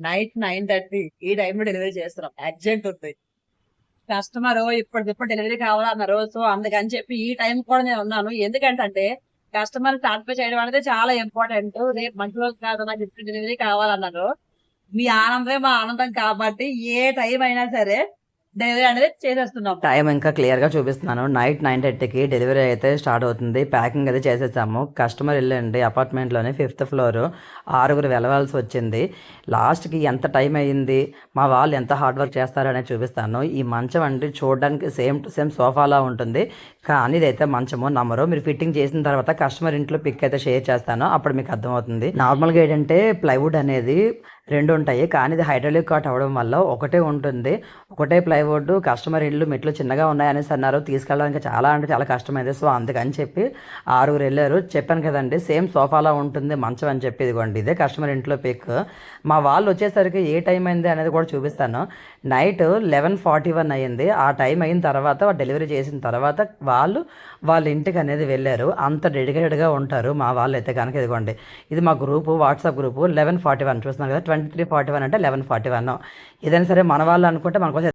Night 9:30 ఈ టైంలో delivery చేస్తున్నాం. అర్జెంట్ ఉంది. కస్టమర్ ఇప్పటికిప్పుడు డెలివరీ కావాలన్నారు. సో అందుకని చెప్పి ఈ టైం కూడా నేను ఉన్నాను. ఎందుకంటే కస్టమర్ సాటిస్ఫై చేయడం అనేది చాలా ఇంపార్టెంట్. రేపు మంచి రోజు కాదు, నాకు ఇప్పుడు డెలివరీ కావాలన్నారు. మీ ఆనందమే మా ఆనందం కాబట్టి ఏ టైం అయినా సరే డెలివరీ అనేది చేసేస్తున్నాం. టైం ఇంకా క్లియర్గా చూపిస్తున్నాను. నైట్ 9:30కి డెలివరీ అయితే స్టార్ట్ అవుతుంది. ప్యాకింగ్ అది చేసేసాము. కస్టమర్ వెళ్ళండి అపార్ట్మెంట్లోనే 5th ఫ్లోర్. 6 వెళ్ళవలసి వచ్చింది. లాస్ట్కి ఎంత టైం అయ్యింది, మా వాళ్ళు ఎంత హార్డ్ వర్క్ చేస్తారనేది చూపిస్తాను. ఈ మంచం అంటే చూడడానికి సేమ్ టు సేమ్ సోఫాలా ఉంటుంది, కానీ ఇదైతే మంచము నమ్మరు. మీరు ఫిట్టింగ్ చేసిన తర్వాత కస్టమర్ ఇంట్లో పిక్ అయితే షేర్ చేస్తాను, అప్పుడు మీకు అర్థమవుతుంది. నార్మల్గా ఏంటంటే ప్లైవుడ్ అనేది 2 ఉంటాయి, కానీ ఇది హైడ్రాలిక్ కాట్ అవ్వడం వల్ల ఒకటే ఉంటుంది. ఒకటే ప్లైవుడ్. కస్టమర్ ఇల్లు మెట్లు చిన్నగా ఉన్నాయనేసి అన్నారు, తీసుకెళ్ళడానికి చాలా అంటే చాలా కష్టమైంది. సో అందుకని చెప్పి 6 వెళ్ళారు. చెప్పాను కదండి సేమ్ సోఫాలా ఉంటుంది మంచం అని చెప్పి. ఇదిగోండి ఇదే కస్టమర్ ఇంట్లో పిక్. మా వాళ్ళు వచ్చేసరికి ఏ టైం అయింది అనేది కూడా చూపిస్తాను. నైట్ 11:41 అయ్యింది. ఆ టైం అయిన తర్వాత డెలివరీ చేసిన తర్వాత వాళ్ళ ఇంటికి అనేది వెళ్ళారు. అంత డెడికేటెడ్గా ఉంటారు మా వాళ్ళు అయితే కనుక. ఇదిగోండి ఇది మా గ్రూపు, వాట్సాప్ గ్రూపు. 11:41 చూస్తున్నారు కదా, 23:41 అంటే 11:41. ఏదైనా సరే మన వాళ్ళు అనుకుంటే మనకోసం